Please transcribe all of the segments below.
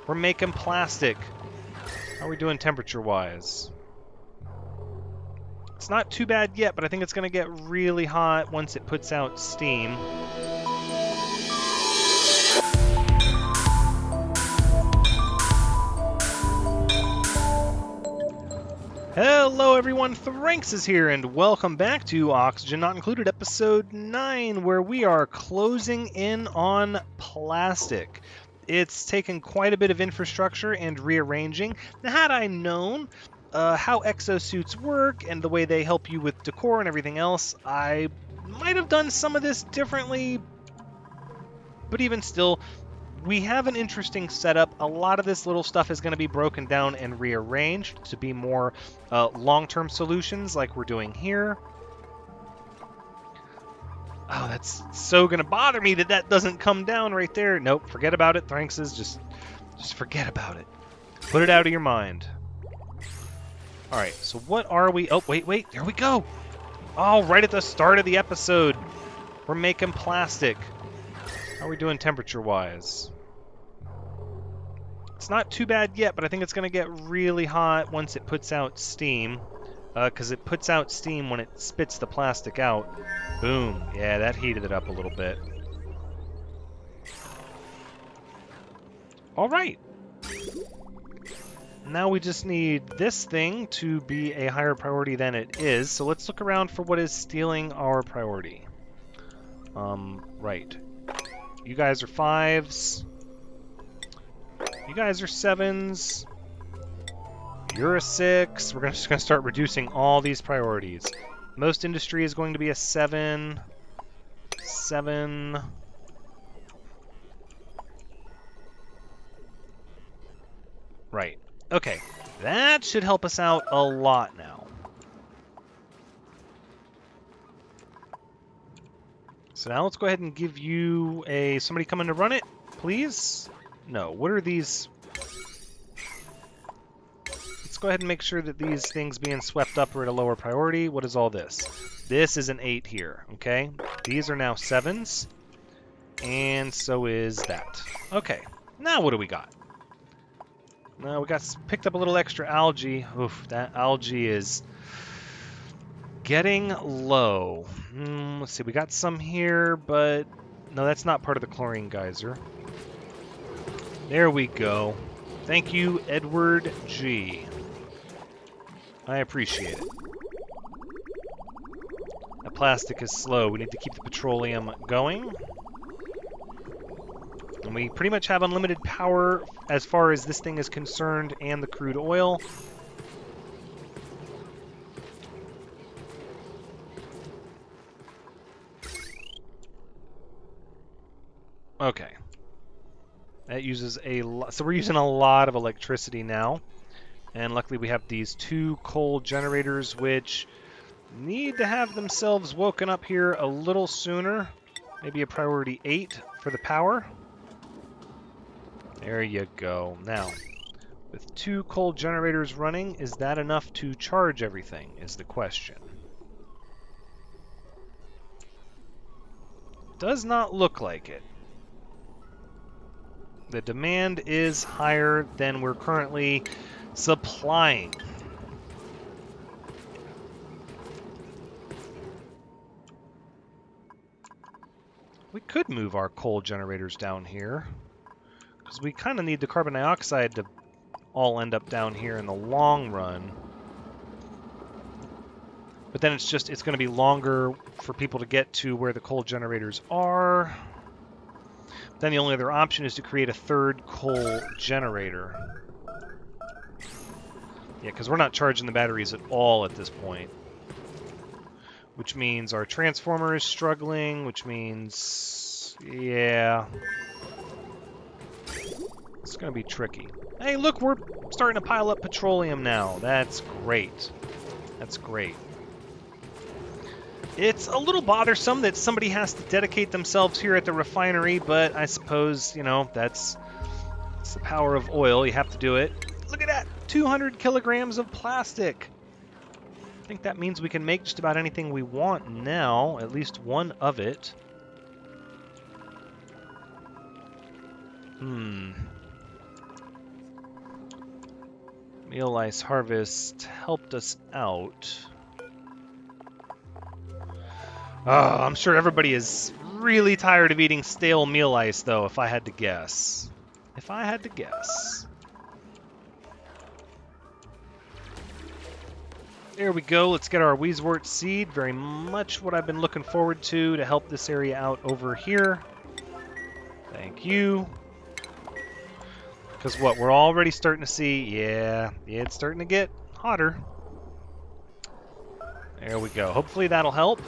We're making plastic. How are we doing temperature-wise? It's not too bad yet, but I think it's going to get really hot once it puts out steam. Hello everyone, Thranxes here, and welcome back to Oxygen Not Included, episode 9, where we are closing in on plastic. It's taken quite a bit of infrastructure and rearranging. Now, had I known how exosuits work and the way they help you with decor and everything else, I might have done some of this differently, but even still, we have an interesting setup. A lot of this little stuff is going to be broken down and rearranged to be more long-term solutions like we're doing here. Oh, that's so going to bother me that that doesn't come down right there. Nope, forget about it, Thranxes. Just forget about it. Put it out of your mind. All right, so what are we... Oh, wait, there we go. Oh, right at the start of the episode. We're making plastic. How are we doing temperature-wise? It's not too bad yet, but I think it's going to get really hot once it puts out steam. Because it puts out steam when it spits the plastic out. Boom. Yeah, that heated it up a little bit. All right. Now we just need this thing to be a higher priority than it is. So let's look around for what is stealing our priority. Right. You guys are 5s. You guys are 7s. You're a 6. We're just going to start reducing all these priorities. Most industry is going to be a 7. 7. Right. Okay. That should help us out a lot now. So now let's go ahead and give you a... Somebody come in to run it, please? No. What are these... Let's go ahead and make sure that these things being swept up are at a lower priority. What is all this? This is an 8 here, okay? These are now 7s. And so is that. Okay. Now what do we got? Now we got picked up a little extra algae. Oof, that algae is getting low. Let's see, we got some here, but no, that's not part of the chlorine geyser. There we go. Thank you, Edward G. I appreciate it. That plastic is slow. We need to keep the petroleum going. And we pretty much have unlimited power as far as this thing is concerned and the crude oil. Okay. That uses a lot. So we're using a lot of electricity now. And luckily we have these 2 coal generators which need to have themselves woken up here a little sooner. Maybe a priority 8 for the power. There you go. Now, with 2 coal generators running, is that enough to charge everything, is the question. Does not look like it. The demand is higher than we're currently supplying. We could move our coal generators down here, because we kind of need the carbon dioxide to all end up down here in the long run. But then it's going to be longer for people to get to where the coal generators are. Then the only other option is to create a 3rd coal generator. Yeah, because we're not charging the batteries at all at this point. Which means our transformer is struggling, which means... yeah. It's going to be tricky. Hey, look, we're starting to pile up petroleum now. That's great. That's great. It's a little bothersome that somebody has to dedicate themselves here at the refinery, but I suppose, you know, that's the power of oil. You have to do it. Look at that! 200 kilograms of plastic! I think that means we can make just about anything we want now, at least one of it. Meal lice harvest helped us out. Oh, I'm sure everybody is really tired of eating stale meal lice, though, if I had to guess. If I had to guess. There we go. Let's get our Wheezewort seed. Very much what I've been looking forward to help this area out over here. Thank you. Because what, we're already starting to see, yeah, it's starting to get hotter. There we go. Hopefully that'll help.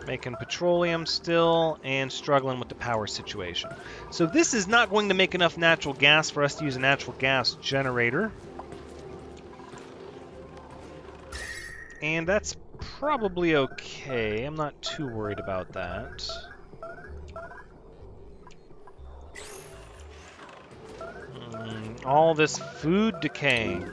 Making petroleum still, and struggling with the power situation. So this is not going to make enough natural gas for us to use a natural gas generator. And that's probably okay. I'm not too worried about that. All this food decaying.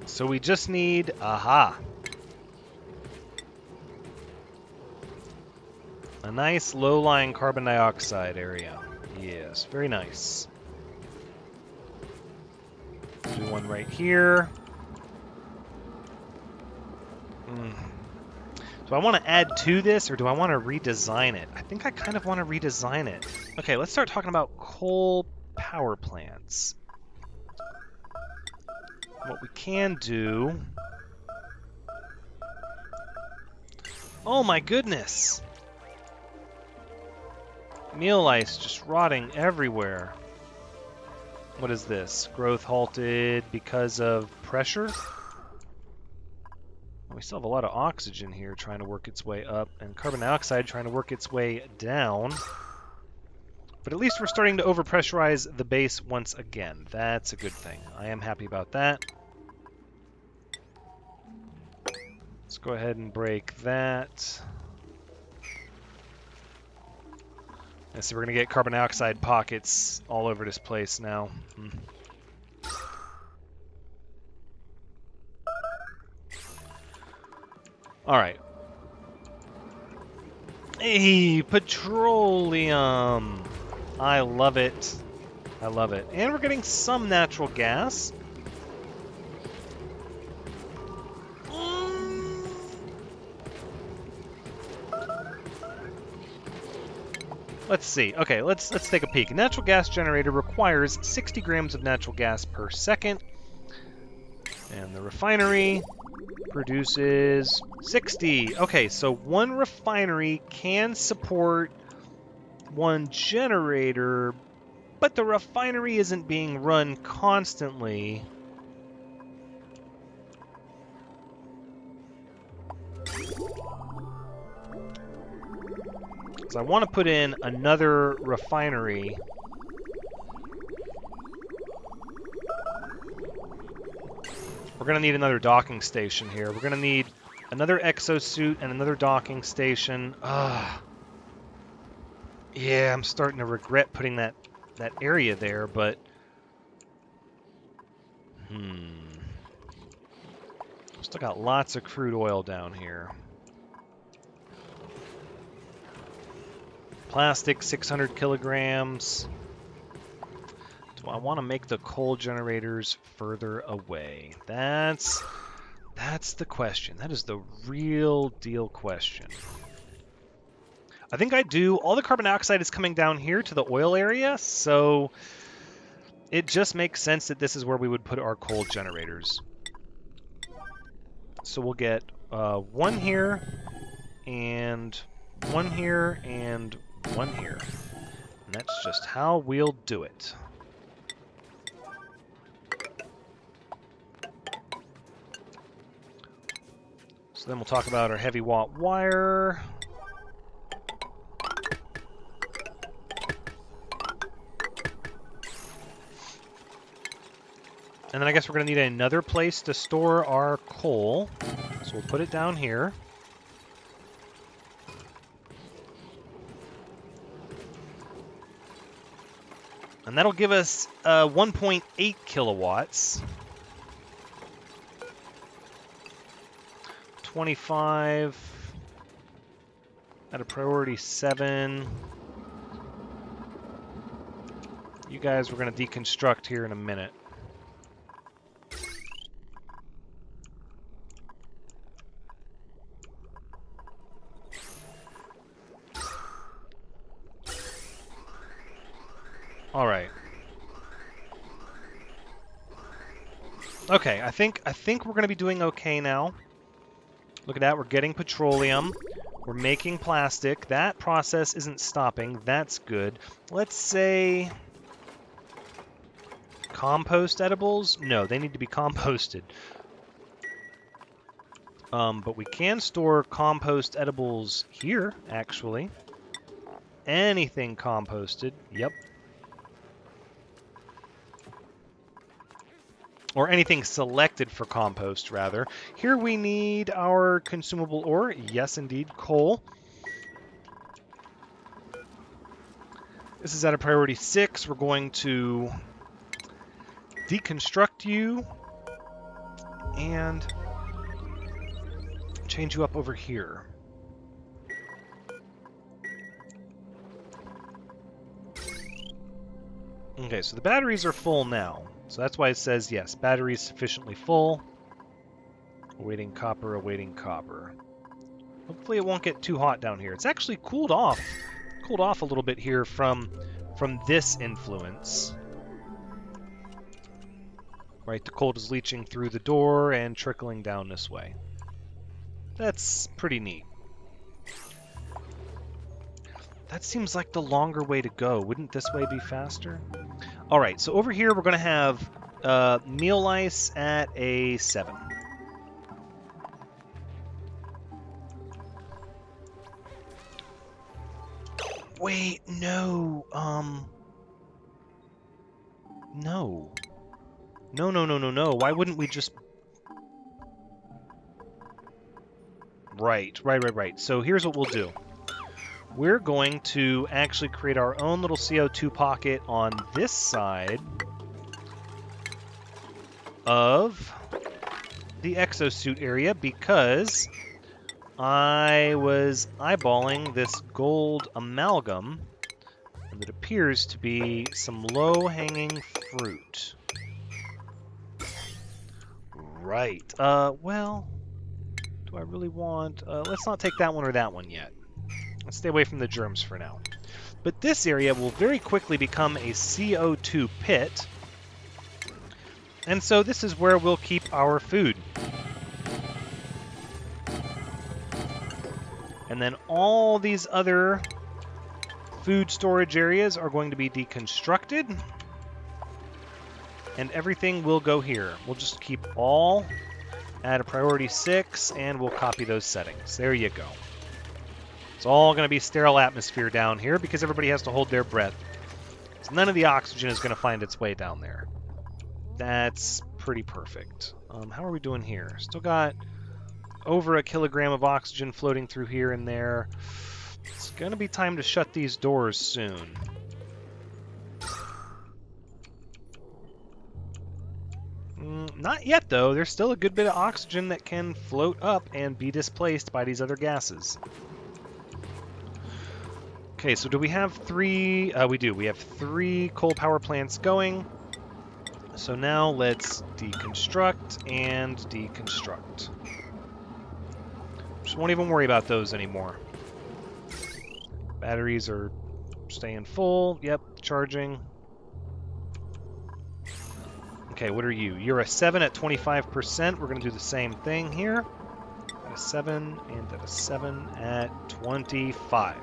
So we just need, aha, a nice low-lying carbon dioxide area. Yes, very nice. Do one right here. Do I want to add to this, or do I want to redesign it? I think I kind of want to redesign it. Okay, let's start talking about coal power plants. What we can do... Oh my goodness! Meal lice just rotting everywhere. What is this? Growth halted because of pressure? We still have a lot of oxygen here trying to work its way up, and carbon dioxide trying to work its way down. But at least we're starting to overpressurize the base once again. That's a good thing. I am happy about that. Let's go ahead and break that. And so we're going to get carbon dioxide pockets all over this place now. All right. Hey, petroleum. I love it. I love it. And we're getting some natural gas. Let's see. Okay, let's take a peek. A natural gas generator requires 60 grams of natural gas per second. And the refinery produces 60. Okay, so one refinery can support one generator, but the refinery isn't being run constantly. So I want to put in another refinery. We're going to need another docking station here. We're going to need another exosuit and another docking station. Yeah, I'm starting to regret putting that area there, but... Still got lots of crude oil down here. Plastic, 600 kilograms. Do I want to make the coal generators further away? That's the question. That is the real deal question. I think I do. All the carbon dioxide is coming down here to the oil area, so it just makes sense that this is where we would put our coal generators. So we'll get one here, and one here, and one here. And that's just how we'll do it. So then we'll talk about our heavy watt wire. And then I guess we're going to need another place to store our coal. So we'll put it down here. And that'll give us 1.8 kilowatts. 25 at a priority 7. You guys we're going to deconstruct here in a minute. All right. Okay, I think we're going to be doing okay now. Look at that, we're getting petroleum. We're making plastic. That process isn't stopping. That's good. Let's say compost edibles? No, they need to be composted. But we can store compost edibles here, actually. Anything composted. Yep. Or anything selected for compost, rather. Here we need our consumable ore. Yes, indeed, coal. This is at a priority 6. We're going to deconstruct you and change you up over here. Okay, so the batteries are full now. So that's why it says, yes, batteries sufficiently full. Awaiting copper, awaiting copper. Hopefully it won't get too hot down here. It's actually cooled off a little bit here from this influence. Right, the cold is leaching through the door and trickling down this way. That's pretty neat. That seems like the longer way to go. Wouldn't this way be faster? All right, so over here we're going to have meal lice at a 7. Wait, no. No. No. Why wouldn't we just... Right. So here's what we'll do. We're going to actually create our own little CO2 pocket on this side of the exosuit area because I was eyeballing this gold amalgam and it appears to be some low-hanging fruit. Right. Well, do I really want... let's not take that one or that one yet. Let's stay away from the germs for now. But this area will very quickly become a CO2 pit. And so this is where we'll keep our food. And then all these other food storage areas are going to be deconstructed. And everything will go here. We'll just keep all at a priority 6, and we'll copy those settings. There you go. It's all going to be sterile atmosphere down here because everybody has to hold their breath. So none of the oxygen is going to find its way down there. That's pretty perfect. How are we doing here? Still got over 1 kilogram of oxygen floating through here and there. It's going to be time to shut these doors soon. Not yet, though. There's still a good bit of oxygen that can float up and be displaced by these other gases. Okay, so do we have 3? We do. We have 3 coal power plants going. So now let's deconstruct and deconstruct. Just won't even worry about those anymore. Batteries are staying full. Yep, charging. Okay, what are you? You're a 7 at 25%. We're going to do the same thing here. At a 7 and at a 7 at 25.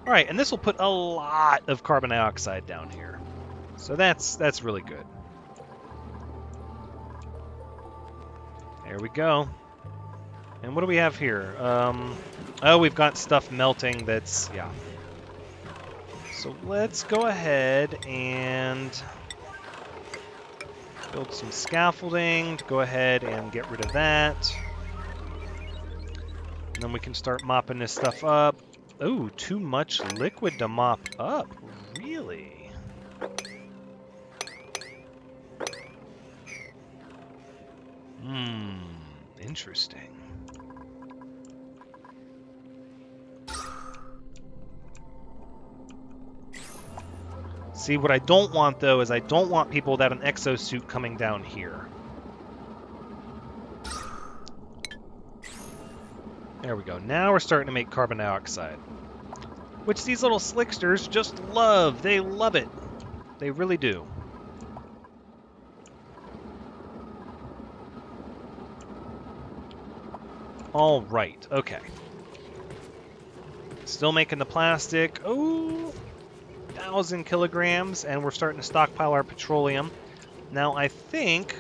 All right, and this will put a lot of carbon dioxide down here. So that's really good. There we go. And what do we have here? Oh, we've got stuff melting that's, yeah. So let's go ahead and build some scaffolding to go ahead and get rid of that. And then we can start mopping this stuff up. Oh, too much liquid to mop up. Really? Interesting. See, what I don't want, though, is I don't want people without an exosuit coming down here. There we go. Now we're starting to make carbon dioxide. Which these little slicksters just love. They love it. They really do. All right. Okay. Still making the plastic. Oh, 1,000 kilograms, and we're starting to stockpile our petroleum. Now, I think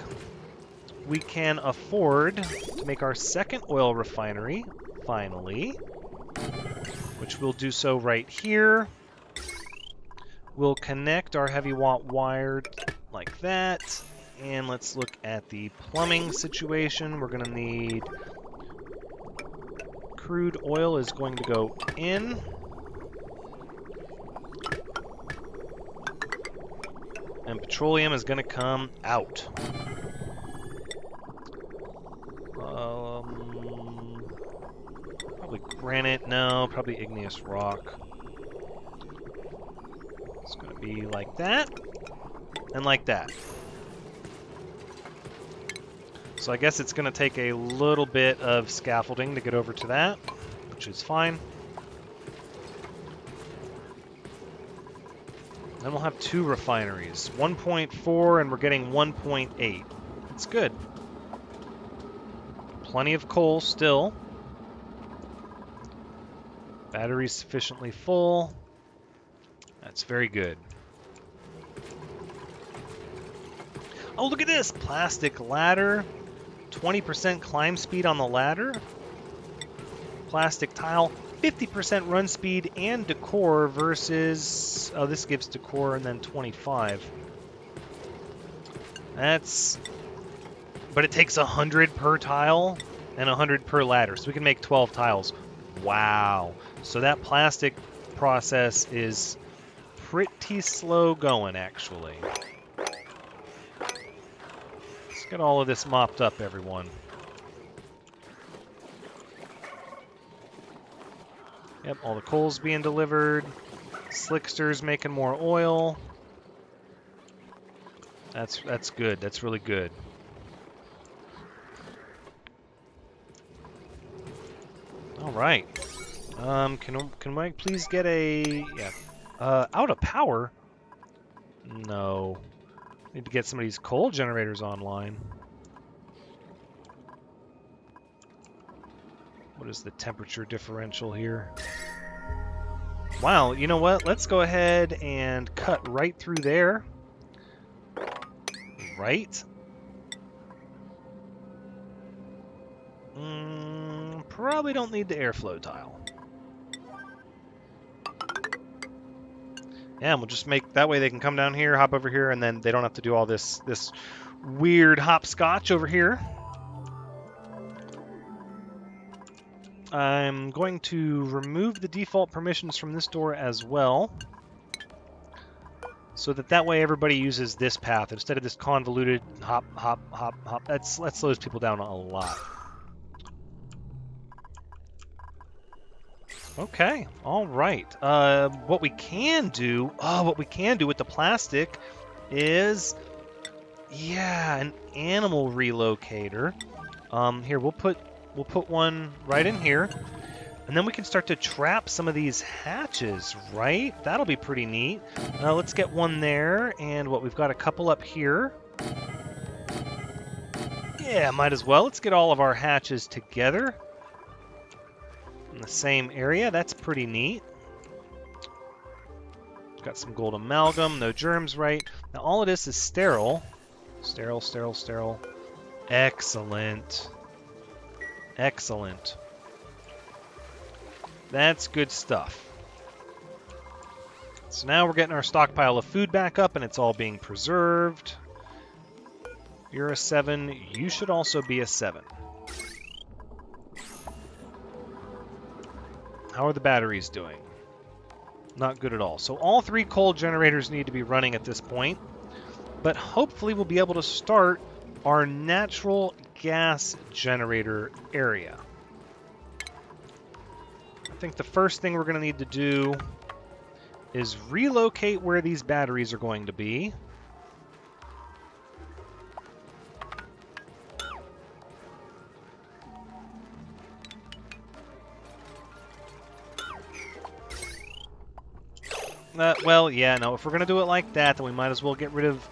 we can afford to make our second oil refinery, finally, which we'll do so right here. We'll connect our heavy watt wire like that, and let's look at the plumbing situation. We're going to need crude oil is going to go in. And petroleum is going to come out. Probably granite. No, probably igneous rock. It's going to be like that. And like that. So I guess it's going to take a little bit of scaffolding to get over to that, which is fine. Then we'll have 2 refineries, 1.4, and we're getting 1.8. It's good. Plenty of coal still. Battery's sufficiently full. That's very good. Oh, look at this! Plastic ladder. 20% climb speed on the ladder. Plastic tile. 50% run speed and decor versus... Oh, this gives decor and then 25. That's... But it takes 100 per tile and 100 per ladder. So we can make 12 tiles. Wow. So that plastic process is pretty slow going, actually. Let's get all of this mopped up, everyone. Yep, all the coal's being delivered. Slickster's making more oil. That's good. That's really good. All right. Can I please get a out of power? No. Need to get some of these coal generators online. What is the temperature differential here? Wow, you know what? Let's go ahead and cut right through there. Right? Probably don't need the airflow tile. Yeah, we'll just make that way they can come down here, hop over here, and then they don't have to do all this weird hopscotch over here. I'm going to remove the default permissions from this door as well, so that way everybody uses this path instead of this convoluted hop, hop, hop, hop. That slows people down a lot. Okay, all right. What we can do with the plastic is, yeah, an animal relocator. Here, we'll put one right in here, and then we can start to trap some of these hatches, right? That'll be pretty neat. Let's get one there, and we've got a couple up here. Yeah, might as well. Let's get all of our hatches together in the same area. That's pretty neat. Got some gold amalgam, no germs, right? Now all of this is sterile. Sterile, sterile, sterile. Excellent. Excellent. That's good stuff. So now we're getting our stockpile of food back up, and it's all being preserved. You're a 7. You should also be a 7. How are the batteries doing? Not good at all. So all 3 coal generators need to be running at this point, but hopefully we'll be able to start our natural gas generator area. I think the first thing we're going to need to do is relocate where these batteries are going to be. Well, yeah, no, if we're going to do it like that, then we might as well get rid of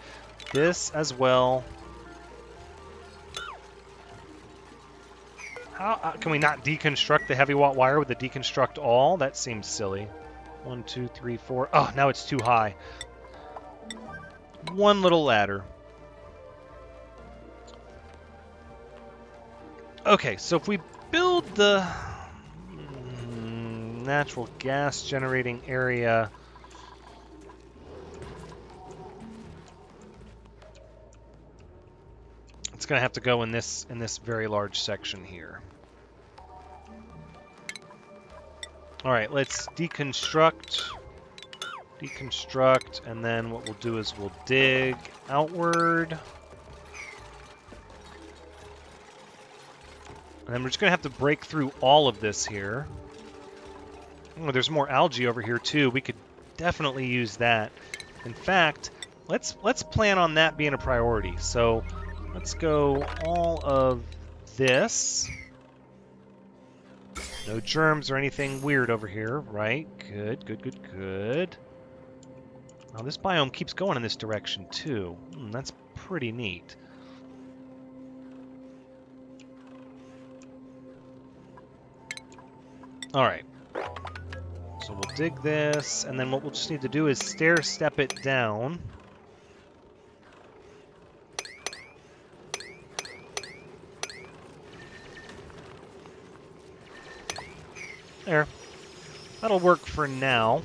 this as well. How can we not deconstruct the heavy watt wire with the deconstruct all? That seems silly. 1, 2, 3, 4. Oh, now it's too high. One little ladder. Okay, so if we build the natural gas generating area, it's going to have to go in this very large section here. All right, let's deconstruct, and then what we'll do is we'll dig outward. And then we're just going to have to break through all of this here. Oh, there's more algae over here too. We could definitely use that. In fact, let's plan on that being a priority. So let's go all of this. No germs or anything weird over here, right? Good, good, good, good. Oh, this biome keeps going in this direction too. That's pretty neat. All right. So we'll dig this, and then what we'll just need to do is stair-step it down. There. That'll work for now.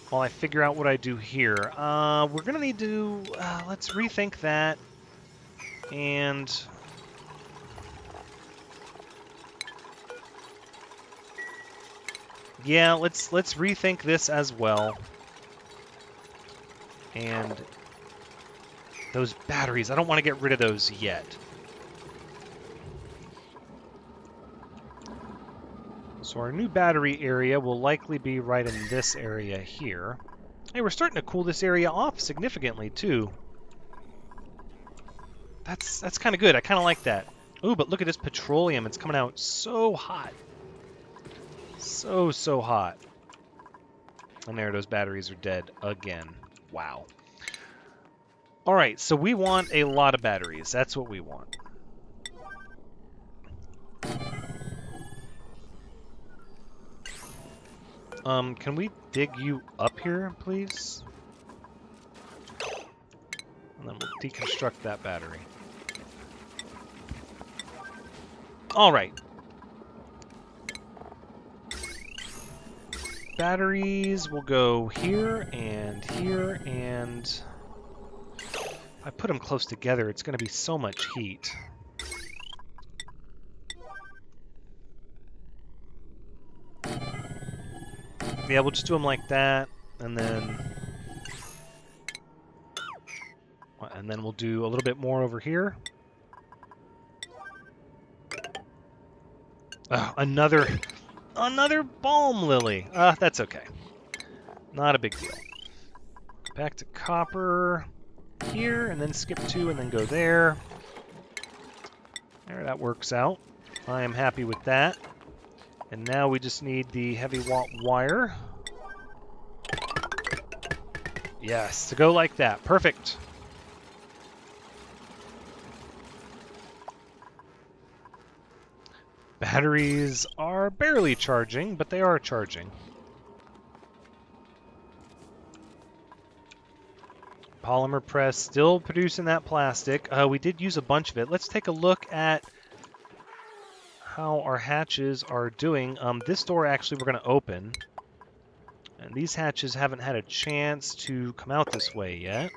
While I figure out what I do here. We're going to need to... let's rethink that. And... yeah, let's rethink this as well. And those batteries, I don't want to get rid of those yet. So our new battery area will likely be right in this area here. Hey, we're starting to cool this area off significantly too. That's kind of good. I kind of like that. Ooh, but look at this petroleum. It's coming out so hot. So hot. And there, those batteries are dead again. Wow. All right, so we want a lot of batteries. That's what we want. Can we dig you up here, please? And then we'll deconstruct that battery. All right. Batteries will go here, and if I put them close together, it's going to be so much heat. Yeah, we'll just do them like that, and then we'll do a little bit more over here. Oh, another balm lily. That's okay. Not a big deal. Back to copper here, and then skip 2, and then go there. There, that works out. I am happy with that. And now we just need the heavy watt wire. Yes, to go like that. Perfect. Batteries are barely charging, but they are charging. Polymer press still producing that plastic. We did use a bunch of it. Let's take a look at how our hatches are doing. This door actually we're going to open. And these hatches haven't had a chance to come out this way yet.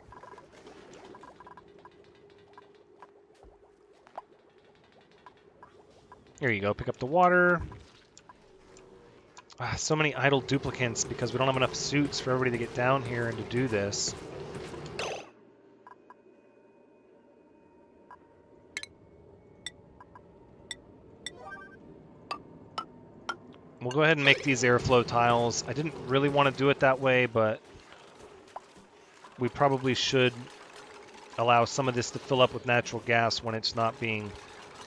Here you go. Pick up the water. So many idle duplicants because we don't have enough suits for everybody to get down here and to do this. We'll go ahead and make these airflow tiles. I didn't really want to do it that way, but we probably should allow some of this to fill up with natural gas when it's not being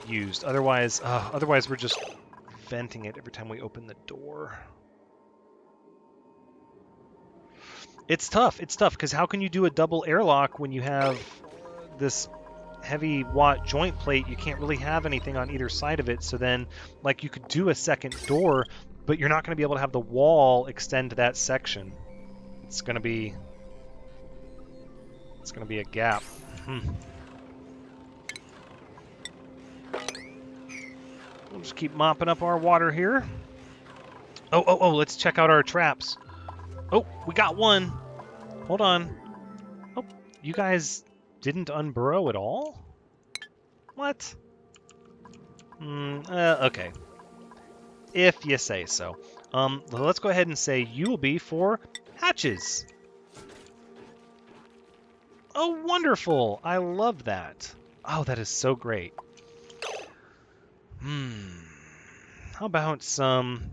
used. Otherwise we're just venting it every time we open the door. It's tough, because how can you do a double airlock when you have this heavy watt joint plate? You can't really have anything on either side of it, so then, like, you could do a second door, but you're not going to be able to have the wall extend to that section. It's going to be a gap. We'll just keep mopping up our water here. Oh, let's check out our traps. Oh, we got one. Hold on. Oh, you guys didn't unburrow at all? What? Okay. If you say so. Let's go ahead and say you will be for hatches. Oh, wonderful. I love that. Oh, that is so great. How about some...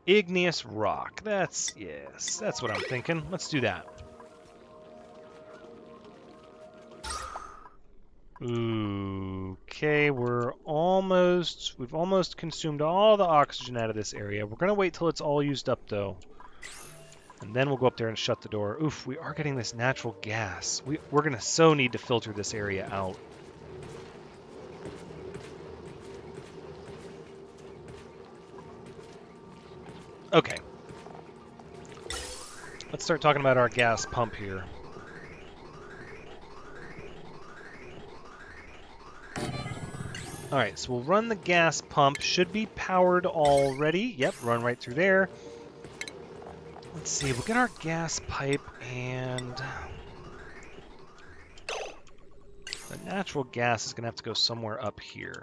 igneous rock. Yes, that's what I'm thinking. Let's do that. Okay, we've almost consumed all the oxygen out of this area. We're gonna wait till it's all used up though. And then we'll go up there and shut the door. Oof, we are getting this natural gas. We're gonna so need to filter this area out. Okay. Let's start talking about our gas pump here. Alright, so we'll run the gas pump. Should be powered already. Yep, run right through there. Let's see, we'll get our gas pipe and... the natural gas is going to have to go somewhere up here.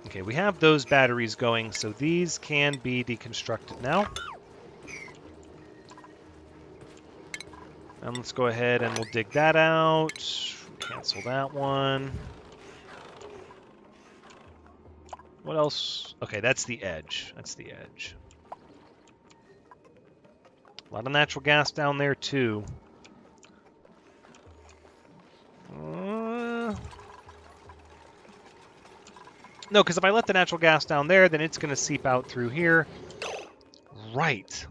Okay, we have those batteries going, so these can be deconstructed now. And let's go ahead and we'll dig that out. Cancel that one. What else? Okay, that's the edge. That's the edge. A lot of natural gas down there, too. No, because if I let the natural gas down there, then it's going to seep out through here. Right.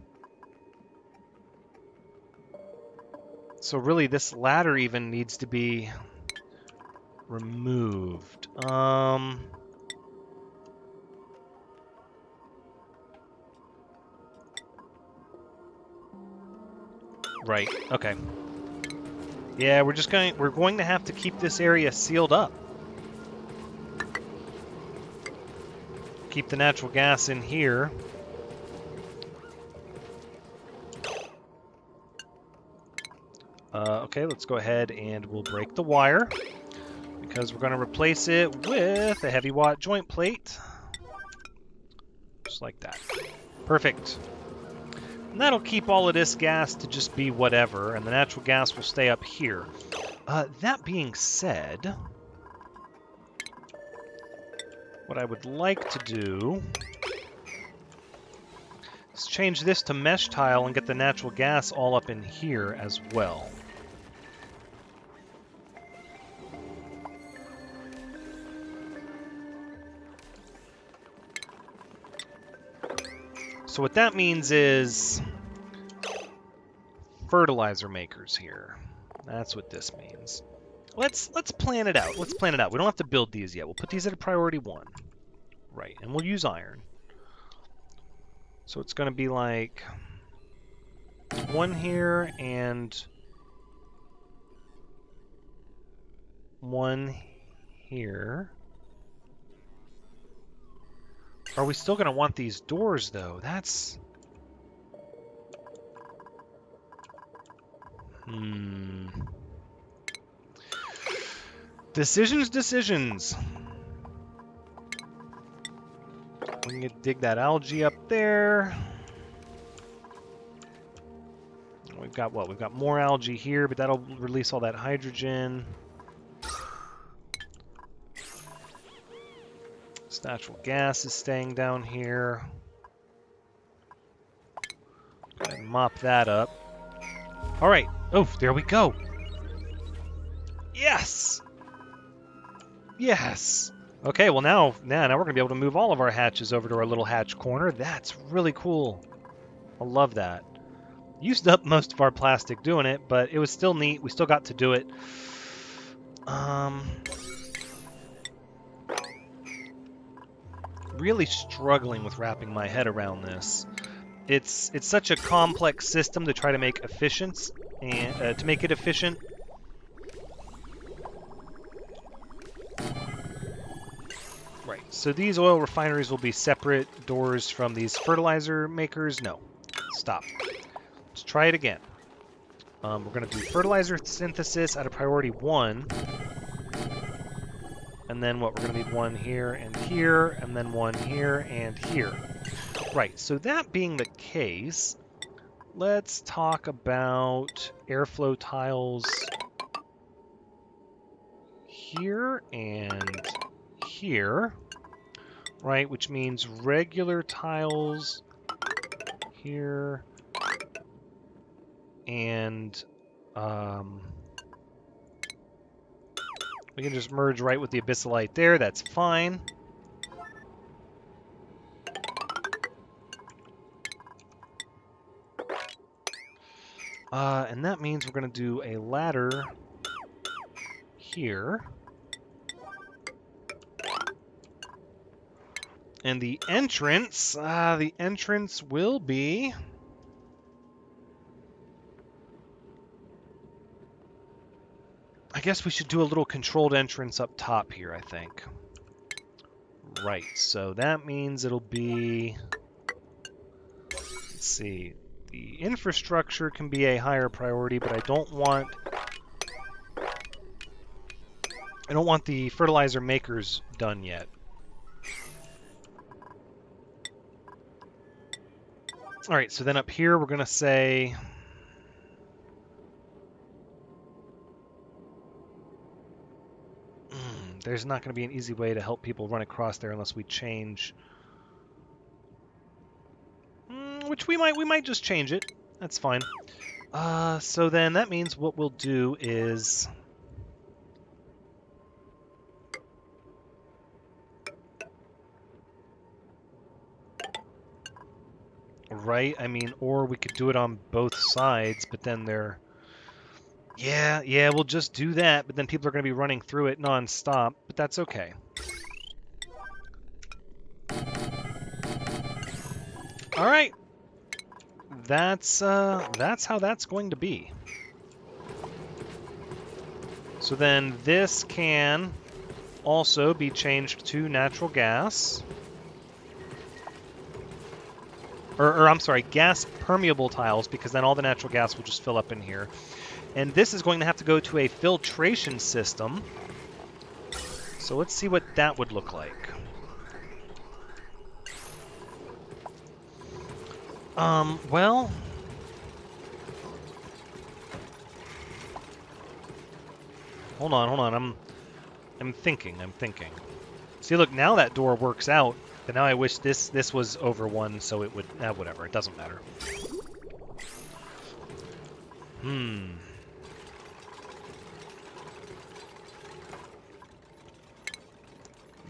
So really, this ladder even needs to be removed. Right. Okay. Yeah, we're going to have to keep this area sealed up. Keep the natural gas in here. Okay, let's go ahead and we'll break the wire because we're going to replace it with a heavy watt joint plate. Just like that. Perfect. And that'll keep all of this gas to just be whatever, and the natural gas will stay up here. That being said, what I would like to do is change this to mesh tile and get the natural gas all up in here as well. So what that means is fertilizer makers here. That's what this means. Let's plan it out. Let's plan it out. We don't have to build these yet. We'll put these at a priority 1. Right, and we'll use iron. So it's going to be like 1 here and 1 here. Are we still going to want these doors, though? That's... Decisions, decisions. We can dig that algae up there. We've got what? We've got more algae here, but that'll release all that hydrogen. This natural gas is staying down here. Go ahead and mop that up. All right. Oh, there we go. Yes. Yes. Okay, well now we're going to be able to move all of our hatches over to our little hatch corner. That's really cool. I love that. Used up most of our plastic doing it, but it was still neat. We still got to do it. Really struggling with wrapping my head around this. It's such a complex system to try to make efficient and to make it efficient. Right. So these oil refineries will be separate doors from these fertilizer makers. No. Stop. Let's try it again. We're going to do fertilizer synthesis at a priority 1. And then what? We're going to need 1 here, and then 1 here and here. Right, so that being the case, let's talk about airflow tiles here and here, right? Which means regular tiles here and we can just merge right with the abyssalite there. That's fine. And that means we're going to do a ladder here. And the entrance will be... I guess we should do a little controlled entrance up top here, I think. Right, so that means it'll be... Let's see. The infrastructure can be a higher priority, but I don't want the fertilizer makers done yet. All right, so then up here we're going to say there's not going to be an easy way to help people run across there unless we change. Which we might just change it. That's fine. So then that means what we'll do is... Right? I mean, or we could do it on both sides, but then they're... Yeah, we'll just do that, but then people are going to be running through it non-stop, but that's okay. All right. That's how that's going to be. So then this can also be changed to natural gas. Or I'm sorry, gas permeable tiles, because then all the natural gas will just fill up in here. And this is going to have to go to a filtration system. So let's see what that would look like. Well... Hold on. I'm thinking. See, look, now that door works out, but now I wish this was over 1, so it would... whatever, it doesn't matter.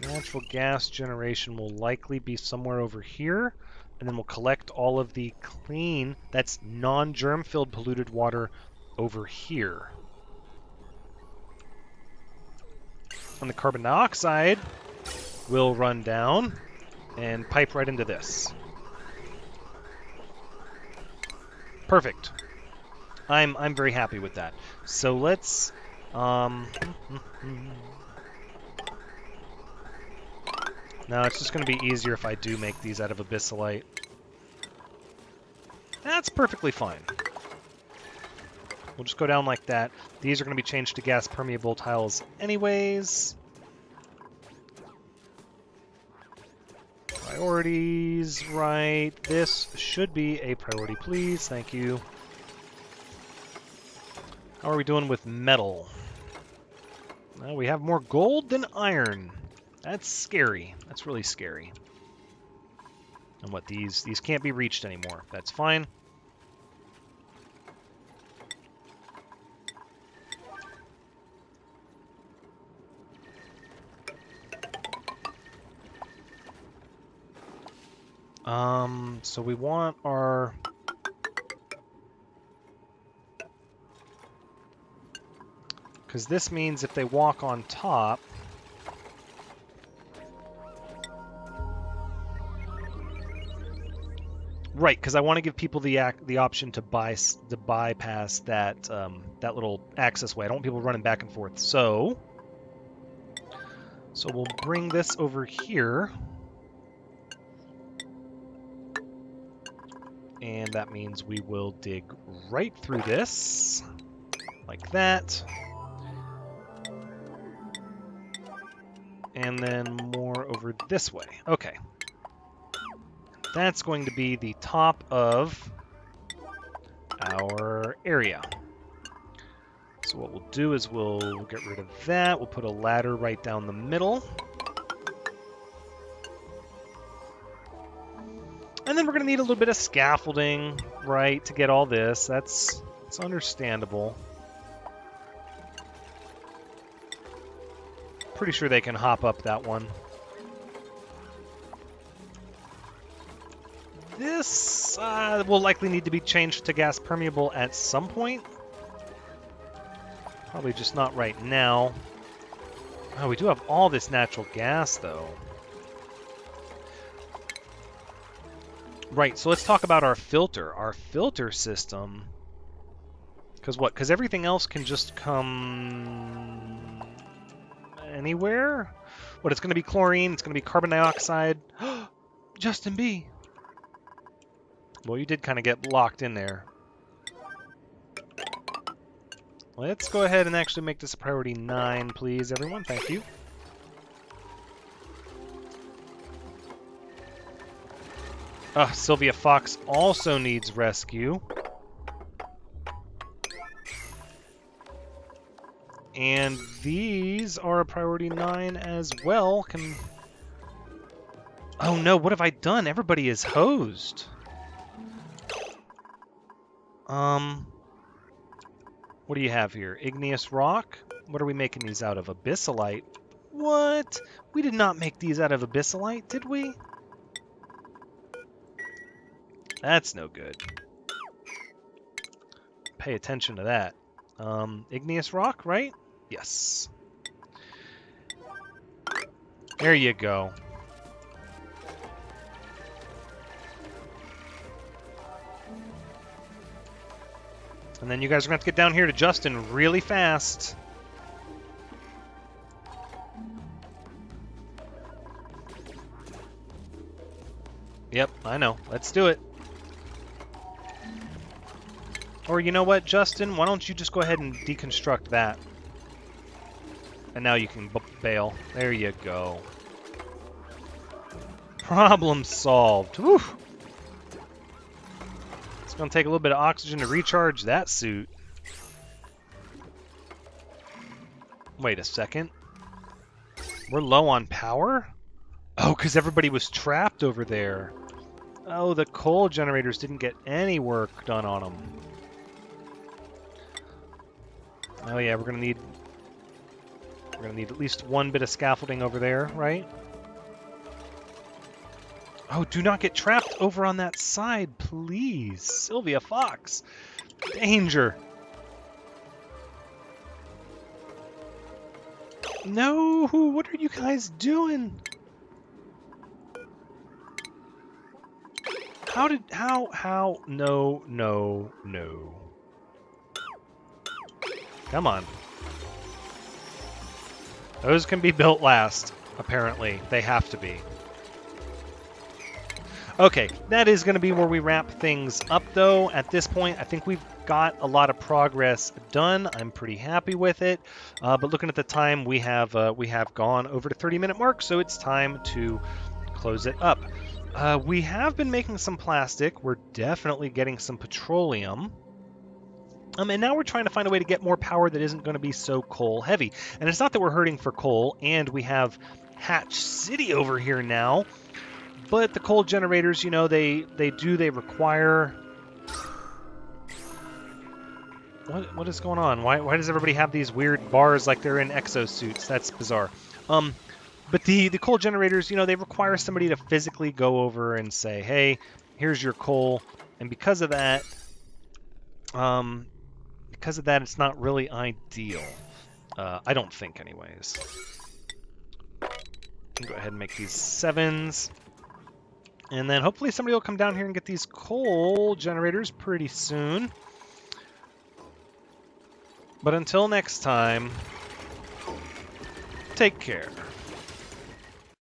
Natural gas generation will likely be somewhere over here, and then we'll collect all of the clean, that's non-germ-filled polluted water over here. And the carbon dioxide will run down and pipe right into this. Perfect. I'm very happy with that. So let's no, it's just going to be easier if I do make these out of abyssalite. That's perfectly fine. We'll just go down like that. These are going to be changed to gas permeable tiles anyways. Priorities, right. This should be a priority, please. Thank you. How are we doing with metal? Well, we have more gold than iron. That's scary. That's really scary. And what, these can't be reached anymore. That's fine. So we want our... Because this means if they walk on top... Right, because I want to give people the option to bypass that that little access way. I don't want people running back and forth. So we'll bring this over here. And that means we will dig right through this, like that. And then more over this way. Okay. That's going to be the top of our area. So what we'll do is we'll get rid of that. We'll put a ladder right down the middle. And then we're going to need a little bit of scaffolding, right, to get all this. That's understandable. Pretty sure they can hop up that one. This will likely need to be changed to gas permeable at some point. Probably just not right now. Oh, we do have all this natural gas, though. Right, so let's talk about our filter. Our filter system... Because what? Because everything else can just come... anywhere? What, it's going to be chlorine, it's going to be carbon dioxide. Justin B. Well, you did kind of get locked in there. Let's go ahead and actually make this a priority 9, please, everyone. Thank you. Sylvia Fox also needs rescue. And these are a priority 9 as well. Oh no, what have I done? Everybody is hosed. What do you have here? Igneous rock? What are we making these out of? Abyssalite? What? We did not make these out of abyssalite, did we? That's no good. Pay attention to that. Igneous rock, right? Yes. There you go. And then you guys are going to have to get down here to Justin really fast. Yep, I know. Let's do it. Or you know what, Justin? Why don't you just go ahead and deconstruct that? And now you can bail. There you go. Problem solved. Whew. It's going to take a little bit of oxygen to recharge that suit. Wait a second. We're low on power? Oh, because everybody was trapped over there. Oh, the coal generators didn't get any work done on them. Oh yeah, we're gonna need at least one bit of scaffolding over there, right? Oh, do not get trapped over on that side, please. Sylvia Fox. Danger. No, what are you guys doing? How? No. Come on. Those can be built last, apparently. They have to be. Okay, that is going to be where we wrap things up, though. At this point, I think we've got a lot of progress done. I'm pretty happy with it. But looking at the time, we have gone over the 30-minute mark, so it's time to close it up. We have been making some plastic. We're definitely getting some petroleum. And now we're trying to find a way to get more power that isn't going to be so coal heavy. And it's not that we're hurting for coal, and we have Hatch City over here now. But the coal generators, you know, they require... What is going on? Why does everybody have these weird bars like they're in exosuits? That's bizarre. But the coal generators, you know, they require somebody to physically go over and say, hey, here's your coal. And because of that, it's not really ideal. I don't think, anyways. Go ahead and make these 7s. And then hopefully somebody will come down here and get these coal generators pretty soon. But until next time, take care.